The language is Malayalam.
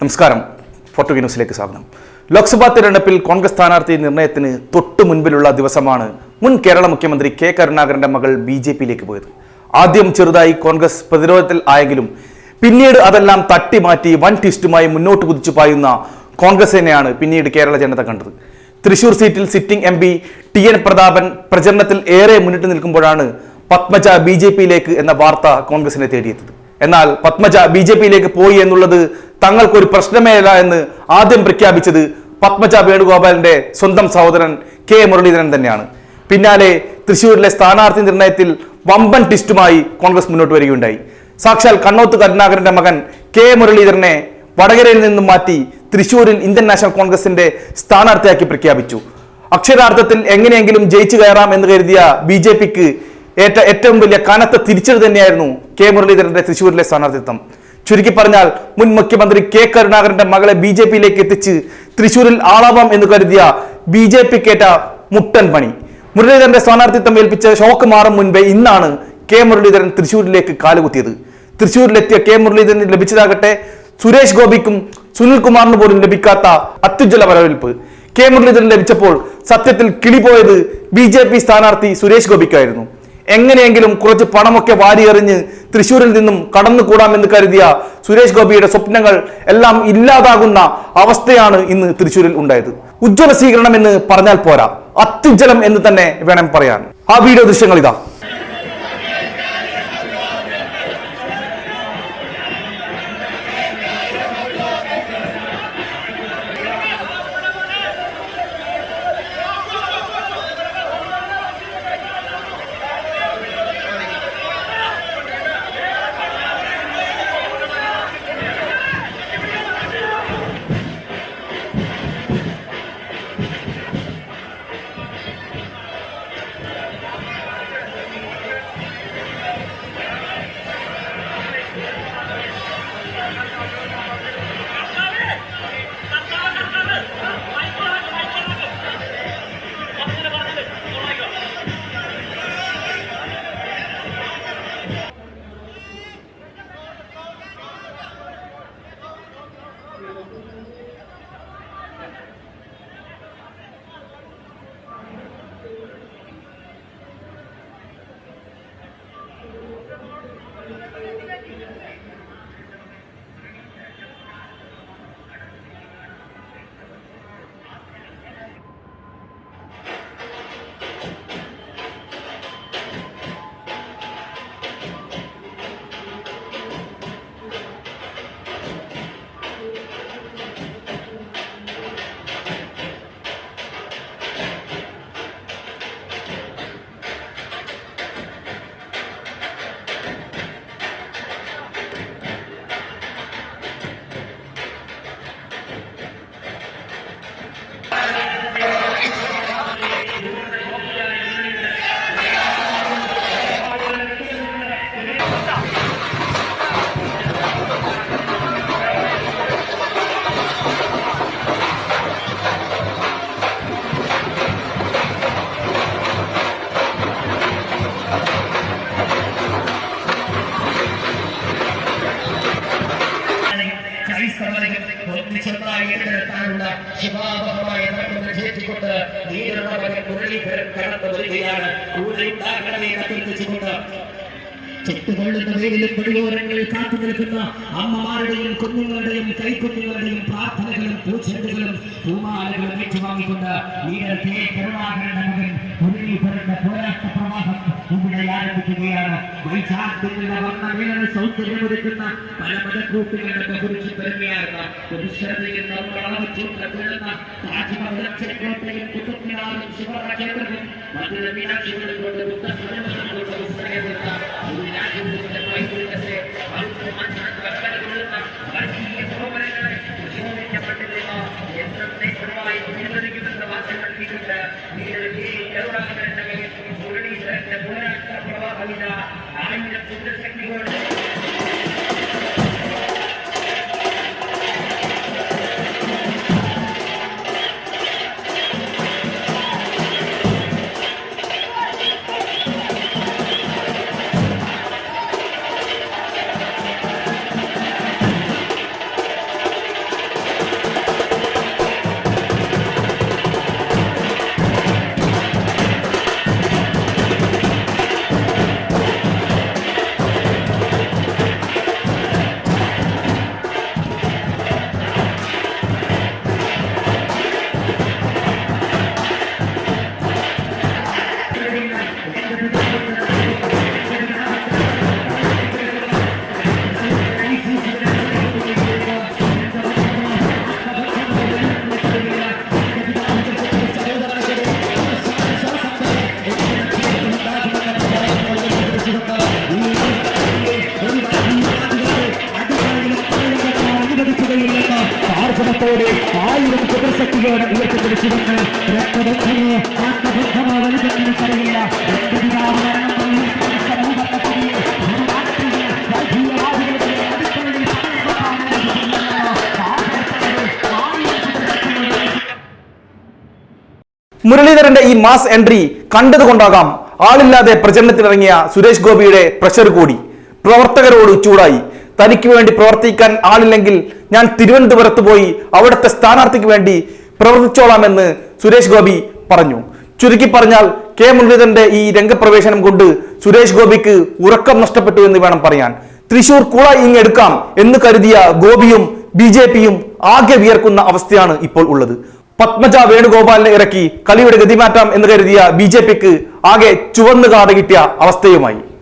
നമസ്കാരം. ഫോർട്ടുഗി ന്യൂസിലേക്ക് സ്വാഗതം. ലോക്സഭാ തിരഞ്ഞെടുപ്പിൽ കോൺഗ്രസ് സ്ഥാനാർത്ഥി നിർണയത്തിന് തൊട്ടു മുൻപിലുള്ള ദിവസമാണ് മുൻ കേരള മുഖ്യമന്ത്രി കെ കരുണാകരന്റെ മകൾ BJPയിലേക്ക് പോയത്. ആദ്യം ചെറുതായി കോൺഗ്രസ് പ്രതിരോധത്തിൽ ആയെങ്കിലും പിന്നീട് അതെല്ലാം തട്ടിമാറ്റി വൻ ട്വിസ്റ്റുമായി മുന്നോട്ട് കുതിച്ചു പായുന്ന കോൺഗ്രസിനെയാണ് പിന്നീട് കേരള ജനത കണ്ടത്. തൃശൂർ സീറ്റിൽ സിറ്റിംഗ് MP TN പ്രതാപൻ പ്രചരണത്തിൽ ഏറെ മുന്നിട്ട് നിൽക്കുമ്പോഴാണ് പത്മജ BJPയിലേക്ക് എന്ന വാർത്ത കോൺഗ്രസിനെ തേടിയെത്തത്. എന്നാൽ പത്മജ BJPയിലേക്ക് പോയി എന്നുള്ളത് തങ്ങൾക്കൊരു പ്രശ്നമേ അല്ല എന്ന് ആദ്യം പ്രഖ്യാപിച്ചത് പത്മജ വേണുഗോപാലിന്റെ സ്വന്തം സഹോദരൻ K മുരളീധരൻ തന്നെയാണ്. പിന്നാലെ തൃശ്ശൂരിലെ സ്ഥാനാർത്ഥി നിർണയത്തിൽ വമ്പൻ ട്വിസ്റ്റുമായി കോൺഗ്രസ് മുന്നോട്ട് വരികയുണ്ടായി. സാക്ഷാൽ കണ്ണോത്ത് കരുണാകരന്റെ മകൻ K മുരളീധരനെ വടകരയിൽ നിന്നും മാറ്റി തൃശ്ശൂരിൽ ഇന്ത്യൻ നാഷണൽ കോൺഗ്രസിന്റെ സ്ഥാനാർത്ഥിയാക്കി പ്രഖ്യാപിച്ചു. അക്ഷരാർത്ഥത്തിൽ എങ്ങനെയെങ്കിലും ജയിച്ചു കയറാം എന്ന് കരുതിയ BJPക്ക് ഏറ്റവും വലിയ കനത്ത തിരിച്ചടി തന്നെയായിരുന്നു K മുരളീധരന്റെ തൃശ്ശൂരിലെ സ്ഥാനാർത്ഥിത്വം. ചുരുക്കി പറഞ്ഞാൽ മുൻ മുഖ്യമന്ത്രി K കരുണാകരന്റെ മകളെ BJPയിലേക്ക് എത്തിച്ച് തൃശ്ശൂരിൽ ആളാവാം എന്ന് കരുതിയ BJPക്കേറ്റ മുട്ടൻ പണി. മുരളീധരന്റെ സ്ഥാനാർത്ഥിത്വം ഏൽപ്പിച്ച ഷോക്ക് മാറും മുൻപേ ഇന്നാണ് K മുരളീധരൻ തൃശ്ശൂരിലേക്ക് കാലുകുത്തിയത്. തൃശ്ശൂരിലെത്തിയ K മുരളീധരന് ലഭിച്ചതാകട്ടെ സുരേഷ് ഗോപിക്കും സുനിൽകുമാറിന് പോലും ലഭിക്കാത്ത അത്യുജ്വല വരവേൽപ്പ്. K മുരളീധരൻ ലഭിച്ചപ്പോൾ സത്യത്തിൽ കിളിപോയത് BJP സ്ഥാനാർത്ഥി സുരേഷ് ഗോപിക്കായിരുന്നു. എങ്ങനെയെങ്കിലും കുറച്ച് പണമൊക്കെ വാരിയെറിഞ്ഞ് തൃശ്ശൂരിൽ നിന്നും കടന്നുകൂടാമെന്ന് കരുതിയ സുരേഷ് ഗോപിയുടെ സ്വപ്നങ്ങൾ എല്ലാം ഇല്ലാതാകുന്ന അവസ്ഥയാണ് ഇന്ന് തൃശ്ശൂരിൽ ഉണ്ടായത്. ഉജ്ജ്വല സ്വീകരണം എന്ന് പറഞ്ഞാൽ പോരാ, അത്യുജ്വലം എന്ന് തന്നെ വേണം പറയാൻ. ആ വീഡിയോ ദൃശ്യങ്ങൾ ഇതാ. ശിവാബഹമായ വിജയിച്ചുകൊണ്ട് മുരളീധരൻ കടന്നു വരികയാണ്. ചെട്ടുകൊള്ളുന്ന വെയിലും പടിയോരങ്ങളിൽ കാത്തു നിൽക്കുന്ന അമ്മമാരുടെയും കുഞ്ഞുങ്ങളുടെയും കൈക്കുഞ്ഞുങ്ങളുടെയും പ്രാർത്ഥനകളും പൂച്ചെണ്ടുകളും പൂമാലകളും ഏറ്റുവാങ്ങിക്കൊണ്ട് ലീഡർ K കരുണാകരന്റെ മകൻ മുരളീധരന്റെ പോരാട്ട പ്രവാഹം ഇവിടെ ആരംഭിക്കുകയാണ്. വൈശാഖത്തിന്റെ വർണ്ണമേളന സൗന്ദര്യമൊരുക്കുന്ന പല മതഗ്രൂപ്പുകളുടെ ബഹുരുചി പെരുമയാർന്ന പ്രതിശ്രദ്ധയിൽ നിർമ്മളാവച്ചൂട്ടുന്ന താജ്മഹലും ചെങ്കോട്ടയും കുത്തബ്മിനാറും ശിവക്ഷേത്രവും മധുര മീനാക്ഷികളും കൊണ്ട് ബുദ്ധപ്രതിമകളും കൊണ്ട് വിസ്മയപ്പെടുന്ന ഒരു രാജ്യത്തിന്റെ പൈതൃകത്തെ വർഗീയ സഹോദരങ്ങളെ പ്രചോദിക്കപ്പെട്ടിരുന്ന എന്നേക്കുമായി നിലനിൽക്കുമെന്ന വാർത്ത നൽകിക്കൊണ്ട് കരുണാകരന്റെ മകൻ മുരളീധരന്റെ പോരാട്ട പ്രവാഹമിത 1000 പുത്രശക്തികളുടെ എന്ന ആർജവത്തോടെ 1000 കുതിരശക്തിയോടെ ഉയർത്തിപ്പിടിച്ചുകൊണ്ട് രക്തബന്ധമോ ആത്മബന്ധമോ വലുതെന്നറിയില്ല. എന്റെ പിതാവ് മുരളീധരന്റെ ഈ മാസ് എൻട്രി കണ്ടതുകൊണ്ടാകാം ആളില്ലാതെ പ്രചരണത്തിനിറങ്ങിയ സുരേഷ് ഗോപിയുടെ പ്രഷർ കൂടി. പ്രവർത്തകരോട് ചൂടായി. തനിക്ക് വേണ്ടി പ്രവർത്തിക്കാൻ ആളില്ലെങ്കിൽ ഞാൻ തിരുവനന്തപുരത്ത് പോയി അവിടുത്തെ സ്ഥാനാർത്ഥിക്ക് വേണ്ടി പ്രവർത്തിച്ചോളാമെന്ന് സുരേഷ് ഗോപി പറഞ്ഞു. ചുരുക്കി പറഞ്ഞാൽ കെ മുരളീധരന്റെ ഈ രംഗപ്രവേശനം കൊണ്ട് സുരേഷ് ഗോപിക്ക് ഉറക്കം നഷ്ടപ്പെട്ടു എന്ന് വേണം പറയാൻ. തൃശൂർ കുള ഇങ്ങെടുക്കാം എന്ന് കരുതിയ ഗോപിയും BJPയും ആകെ വിയർക്കുന്ന അവസ്ഥയാണ് ഇപ്പോൾ ഉള്ളത്. പത്മജ വേണുഗോപാലിനെ ഇറക്കി കളിയുടെ ഗതിമാറ്റാം എന്ന് കരുതിയ BJPക്ക് ആകെ ചുവന്നു കാട് കിട്ടിയ അവസ്ഥയുമായി.